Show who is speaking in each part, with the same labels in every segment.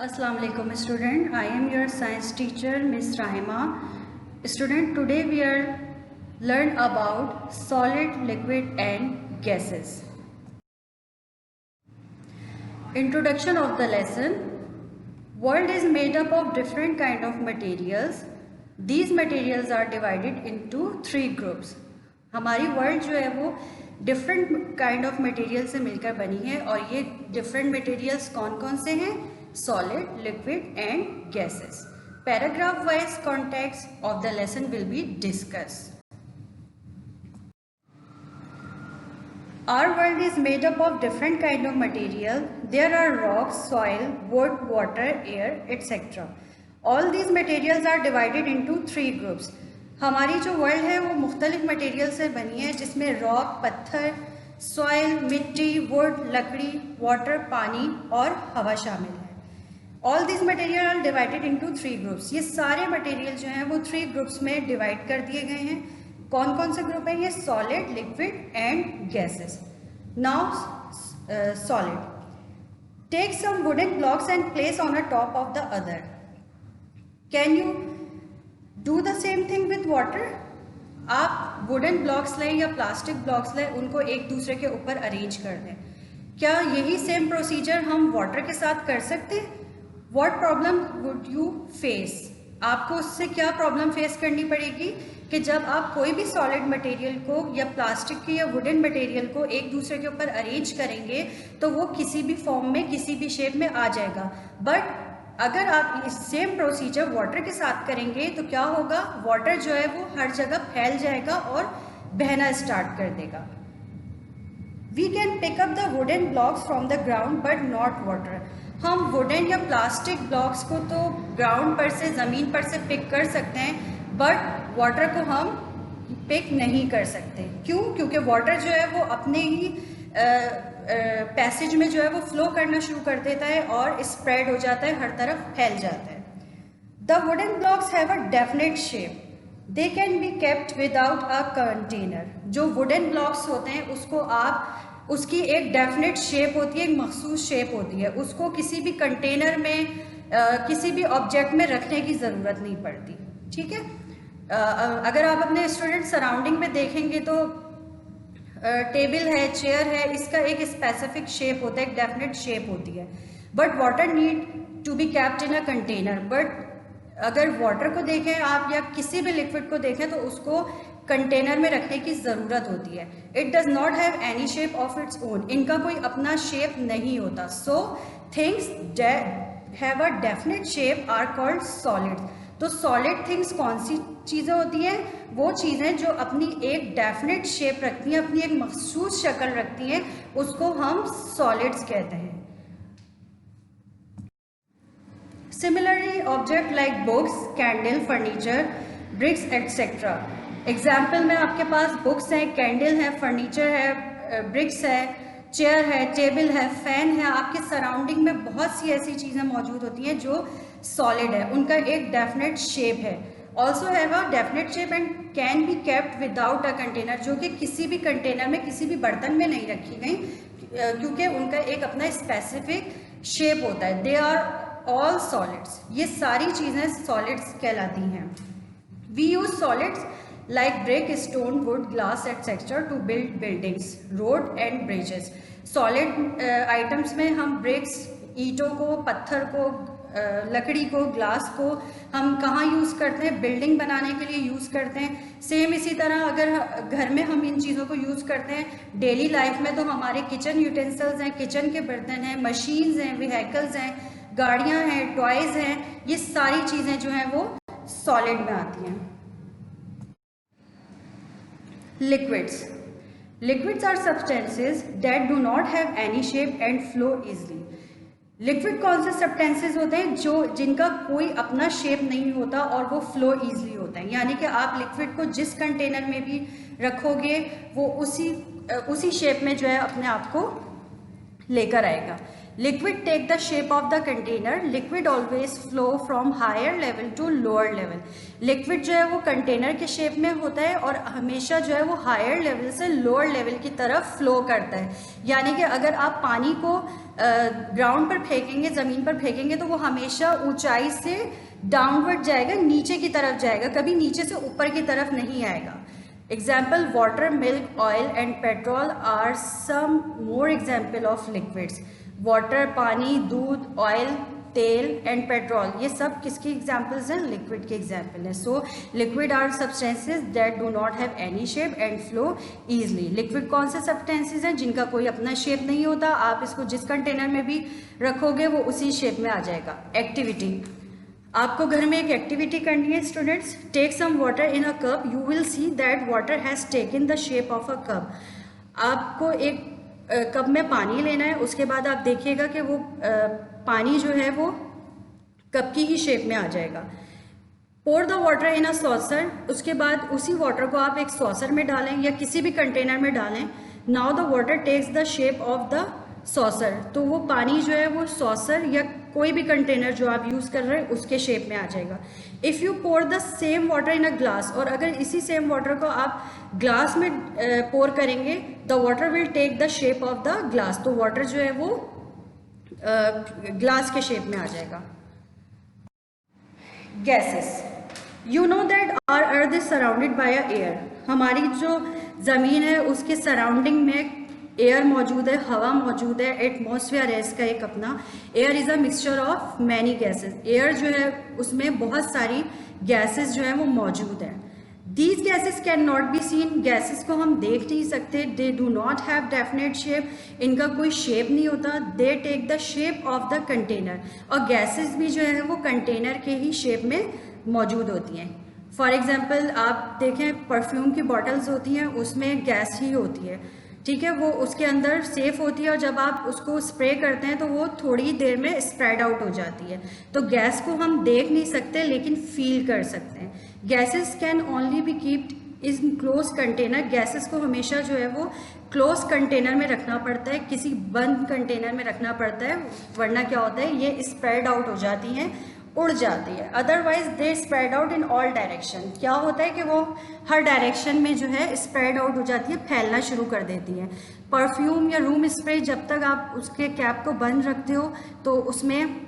Speaker 1: Assalamu alaikum student. I am your science teacher Miss Rahima. Student, today we are learn about solid, liquid and gases. Introduction of the lesson. World is made up of different kind of materials. These materials are divided into 3 groups. हमारी world जो है वो different kind of material से मिलकर बनी है और ये डिफरेंट मटेरियल्स कौन कौन से हैं? Solid, liquid and gases. Paragraph wise context of the lesson will be discuss. Our world is made up of different kind of material. There are rocks, soil, wood, water, air, etc. All these materials are divided into 3 groups. हमारी जो world है वो मुख्तलिफ material से बनी है, जिसमें rock, पत्थर, सॉइल, मिट्टी, वुड, लकड़ी, वाटर, पानी और हवा शामिल है. All this material are divided into 3 groups. ये सारे मटेरियल जो हैं वो 3 ग्रुप्स में डिवाइड कर दिए गए हैं. कौन कौन से ग्रुप हैं ये? Solid, liquid and gases. Now solid. Take some wooden blocks and place on a top of the other. Can you do the same thing with water? आप वुडन ब्लॉक्स लें या प्लास्टिक ब्लॉक्स लें, उनको एक दूसरे के ऊपर अरेंज कर दें. क्या यही सेम प्रोसीजर हम वाटर के साथ कर सकते हैं? What problem would you face? आपको उससे क्या प्रॉब्लम फेस करनी पड़ेगी कि जब आप कोई भी सॉलिड मटेरियल को या प्लास्टिक के या वुडन मटेरियल को एक दूसरे के ऊपर अरेंज करेंगे तो वो किसी भी फॉर्म में, किसी भी शेप में आ जाएगा. बट अगर आप इस सेम प्रोसीजर वाटर के साथ करेंगे तो क्या होगा? वाटर जो है वो हर जगह फैल जाएगा और बहना स्टार्ट कर देगा. We can pick up the wooden blocks from the ground but not water. हम वुडन या प्लास्टिक ब्लॉक्स को तो ग्राउंड पर से, ज़मीन पर से पिक कर सकते हैं, बट वाटर को हम पिक नहीं कर सकते. क्यों? क्योंकि वाटर जो है वो अपने ही पैसेज में जो है वो फ्लो करना शुरू कर देता है और स्प्रेड हो जाता है, हर तरफ फैल जाता है. The wooden blocks have a definite shape. They can be kept without a container. जो वुडन ब्लॉक्स होते हैं उसको उसकी एक डेफिनेट शेप होती है, एक मखसूस शेप होती है. उसको किसी भी कंटेनर में, किसी भी ऑब्जेक्ट में रखने की ज़रूरत नहीं पड़ती. ठीक है. अगर आप अपने स्टूडेंट सराउंडिंग में देखेंगे तो टेबल है, चेयर है, इसका एक स्पेसिफिक शेप होता है, एक डेफिनेट शेप होती है. But water need to be kept in a container. But अगर वाटर को देखें आप या किसी भी लिक्विड को देखें तो उसको कंटेनर में रखने की ज़रूरत होती है. It does not have any shape of its own. इनका कोई अपना शेप नहीं होता. So things that have a definite shape are called solids. तो सॉलिड थिंग्स कौन सी चीज़ें होती हैं? वो चीज़ें जो अपनी एक डेफिनेट शेप रखती हैं, अपनी एक मखसूस शक्ल रखती हैं, उसको हम सॉलिड्स कहते हैं. Similarly object like books, candle, furniture, bricks etcetera. Example में आपके पास बुक्स हैं, कैंडल है, फर्नीचर है, ब्रिक्स है, चेयर है, टेबल है, फैन है. आपके सराउंडिंग में बहुत सी ऐसी चीज़ें मौजूद होती हैं जो सॉलिड है, उनका एक डेफिनेट शेप है. Also have a definite shape and can be kept without a container. जो कि किसी भी कंटेनर में, किसी भी बर्तन में नहीं रखी गई, क्योंकि उनका एक अपना स्पेसिफिक शेप होता है. They are all solids. ये सारी चीज़ें सॉलिड्स कहलाती हैं. We use solids like brick, stone, wood, glass, etc. to build buildings, road and bridges. Solid items में हम bricks, ईंटों को, पत्थर को, लकड़ी को, ग्लास को हम कहाँ यूज़ करते हैं? बिल्डिंग बनाने के लिए यूज़ करते हैं. सेम इसी तरह अगर घर में हम इन चीज़ों को यूज़ करते हैं डेली लाइफ में, तो हमारे किचन यूटेंसिल्स हैं, किचन के बर्तन हैं, मशीन्स हैं, व्हीकल्स हैं, गाड़ियाँ हैं, टॉयज़ हैं, ये सारी चीज़ें जो हैं वो सॉलिड में आती हैं. Liquids. Liquids are substances that do not have any shape and flow easily. Liquid कौन से सब्सटेंसेस होते हैं? जिनका कोई अपना शेप नहीं होता और वो फ्लो ईजिली होता है. यानी कि आप लिक्विड को जिस कंटेनर में भी रखोगे वो उसी शेप में जो है अपने आप को लेकर आएगा. Liquid take the shape of the container, liquid always flow from higher level to lower level. Liquid जो है वो कंटेनर के शेप में होता है और हमेशा जो है वो हायर लेवल से लोअर लेवल की तरफ फ्लो करता है। यानी कि अगर आप पानी को ग्राउंड पर फेंकेंगे, ज़मीन पर फेंकेंगे, तो वो हमेशा ऊंचाई से डाउनवर्ड जाएगा, नीचे की तरफ जाएगा, कभी नीचे से ऊपर की तरफ नहीं आएगा। Example water, milk, oil and petrol are some more example of liquids. Water, पानी, दूध, ऑयल, तेल एंड पेट्रोल, ये सब किसकी एग्जाम्पल्स हैं? लिक्विड के एग्जाम्पल हैं। So liquid are substances that do not have any shape and flow easily. Liquid कौन से सब्सटेंसेज हैं? जिनका कोई अपना शेप नहीं होता, आप इसको जिस कंटेनर में भी रखोगे वो उसी शेप में आ जाएगा। एक्टिविटी, आपको घर में एक एक्टिविटी करनी है students. Take some water in a cup, you will see that water has taken the shape of a cup. आपको एक कप में पानी लेना है, उसके बाद आप देखिएगा कि वो पानी जो है वो कप की ही शेप में आ जाएगा। Pour the water in a saucer, उसके बाद उसी वाटर को आप एक सॉसर में डालें या किसी भी कंटेनर में डालें। Now the water takes the shape of the saucer, तो वो पानी जो है वो सॉसर या कोई भी कंटेनर जो आप यूज़ कर रहे हैं उसके शेप में आ जाएगा। If you pour the same water in a glass, और अगर इसी सेम वाटर को आप ग्लास में पोर करेंगे, the water will take the shape of the glass, तो वाटर जो है वो ग्लास के शेप में आ जाएगा। Gases, you know that our earth is surrounded by a air. हमारी जो ज़मीन है उसके सराउंडिंग में एयर मौजूद है, हवा मौजूद है, एटमॉस्फेयर है इसका एक अपना। Air is a mixture of many gases. Air जो है उसमें बहुत सारी गैसेस जो है वो मौजूद हैं। These gases can not be seen, gases को हम देख नहीं सकते। They do not have definite shape, इनका कोई शेप नहीं होता। They take the shape of the container, और गैसेस भी जो है वो कंटेनर के ही शेप में मौजूद होती हैं। फॉर एग्जाम्पल आप देखें, परफ्यूम की बॉटल्स होती हैं उसमें गैस ही होती है, ठीक है, वो उसके अंदर सेफ होती है और जब आप उसको स्प्रे करते हैं तो वो थोड़ी देर में स्प्रेड आउट हो जाती है। तो गैस को हम देख नहीं सकते लेकिन फील कर सकते हैं। Gases can only be keeped in close container, gases को हमेशा जो है वो क्लोज कंटेनर में रखना पड़ता है, किसी बंद कंटेनर में रखना पड़ता है, वरना क्या होता है ये स्प्रेड आउट हो जाती हैं, उड़ जाती है। Otherwise they spread out in all direction, क्या होता है कि वो हर डायरेक्शन में जो है स्प्रेड आउट हो जाती है, फैलना शुरू कर देती है। परफ्यूम या रूम स्प्रे जब तक आप उसके कैप को बंद रखते हो तो उसमें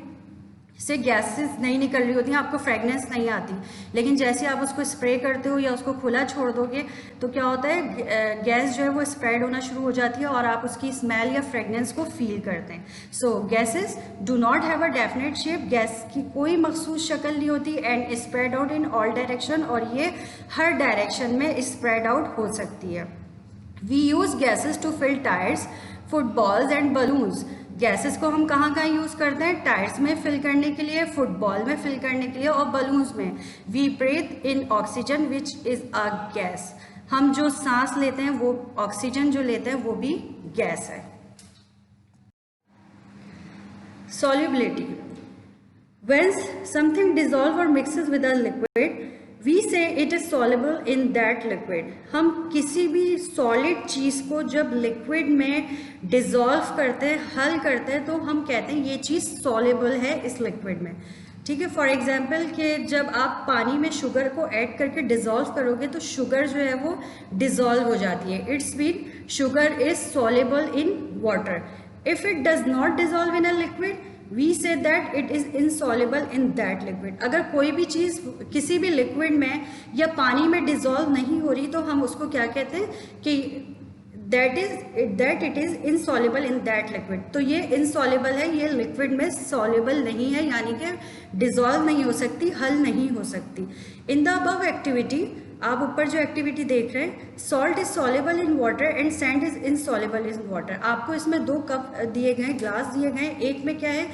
Speaker 1: से गैसेस नहीं निकल रही होती हैं, आपको फ्रेगनेंस नहीं आती। लेकिन जैसे आप उसको स्प्रे करते हो या उसको खुला छोड़ दोगे तो क्या होता है, गैस जो है वो स्प्रेड होना शुरू हो जाती है और आप उसकी स्मेल या फ्रेगनेंस को फील करते हैं। So gases do not have a definite shape, gas की कोई मखसूस शक्ल नहीं होती, and spread out in all direction, और ये हर डायरेक्शन में स्प्रेड आउट हो सकती है। We use gases to fill tyres, footballs and balloons. Gases को हम कहाँ कहाँ यूज़ करते हैं? टायर्स में फिल करने के लिए, फुटबॉल में फिल करने के लिए और बलून्स में। We breathe in oxygen which is a gas, हम जो सांस लेते हैं वो ऑक्सीजन जो लेते हैं वो भी गैस है। सॉल्युबिलिटी, व्हेन समथिंग डिजॉल्व और mixes with a liquid we say it is soluble in that liquid. हम किसी भी सॉलिड चीज़ को जब लिक्विड में डिज़ोल्व करते हैं, हल करते हैं, तो हम कहते हैं ये चीज़ सॉल्युबल है इस लिक्विड में, ठीक है। फॉर एग्जांपल कि जब आप पानी में शुगर को ऐड करके डिज़ोल्व करोगे तो शुगर जो है वो डिज़ोल्व हो जाती है। It's mean sugar is soluble in water. If it does not dissolve in a liquid we say that it is insoluble in that liquid। अगर कोई भी चीज़ किसी भी लिक्विड में या पानी में डिज़ोल्व नहीं हो रही तो हम उसको क्या कहते हैं कि that it is insoluble in that liquid। तो ये insoluble है, ये लिक्विड में soluble नहीं है, यानी कि डिज़ोल्व नहीं हो सकती, हल नहीं हो सकती। इन द अबव एक्टिविटी, आप ऊपर जो एक्टिविटी देख रहे हैं, salt is soluble in water and sand is insoluble in water. आपको इसमें दो कप दिए गए, ग्लास दिए गए, एक में क्या है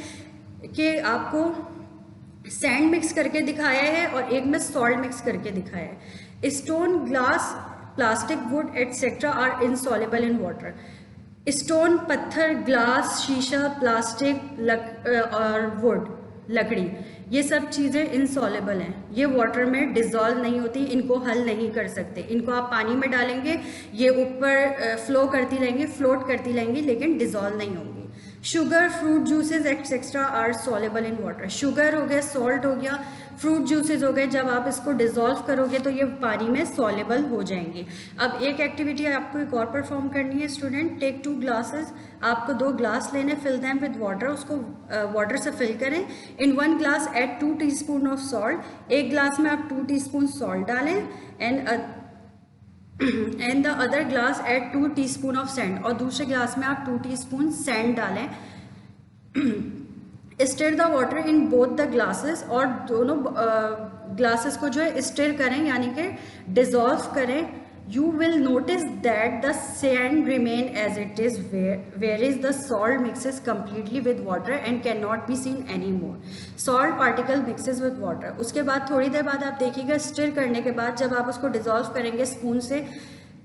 Speaker 1: कि आपको सैंड मिक्स करके दिखाया है और एक में सॉल्ट मिक्स करके दिखाया है। Stone, glass, plastic, wood etcetera are insoluble in water. Stone, पत्थर, ग्लास, शीशा, प्लास्टिक और वुड, लकड़ी, ये सब चीज़ें इनसॉल्युबल हैं, ये वाटर में डिज़ोल्व नहीं होती, इनको हल नहीं कर सकते। इनको आप पानी में डालेंगे ये ऊपर फ्लो करती रहेंगी, फ्लोट करती रहेंगी, लेकिन डिज़ोल्व नहीं होंगी। Sugar, fruit juices etcetera are soluble in water. Sugar हो गया, सॉल्ट हो गया, फ्रूट जूसेस हो गए, जब आप इसको डिज़ोल्व करोगे तो ये पानी में सॉलेबल हो जाएंगे। अब एक एक्टिविटी आपको एक और परफॉर्म करनी है स्टूडेंट। टेक 2 ग्लासेस, आपको 2 ग्लास लेने, फिल दैम विद वाटर, उसको वाटर से फिल करें। इन 1 glass add 2 teaspoon of salt, एक ग्लास में आप 2 टीस्पून सॉल्ट डालें, and the other glass add 2 teaspoon of sand, और दूसरे ग्लास में आप 2 टीस्पून सैंड डालें। Stir the water in both the glasses, और दोनों ग्लासेस को जो है स्टिर करें, यानी कि डिजॉल्व करें। You will notice that the sand remain as it is, where is the salt mixes completely with water and can not be seen any more. Salt particle mixes with water. उसके बाद थोड़ी देर बाद आप देखिएगा, stir करने के बाद जब आप उसको डिजॉल्व करेंगे स्पून से,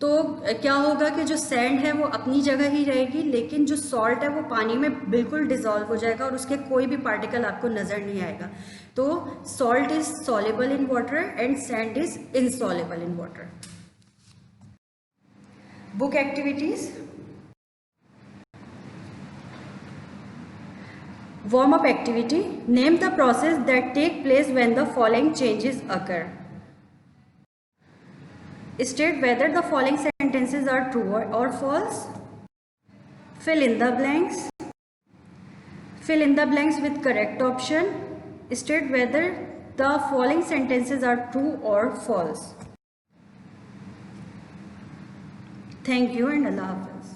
Speaker 1: तो क्या होगा कि जो सैंड है वो अपनी जगह ही रहेगी, लेकिन जो सॉल्ट है वो पानी में बिल्कुल डिजॉल्व हो जाएगा और उसके कोई भी पार्टिकल आपको नज़र नहीं आएगा। तो salt is soluble in water and sand is insoluble in water. Book activities. Warm up activity. Name the process that take place when the following changes occur. State whether the following sentences are true or false. Fill in the blanks. Fill in the blanks with correct option. State whether the following sentences are true or false. Thank you and Allah Hafiz.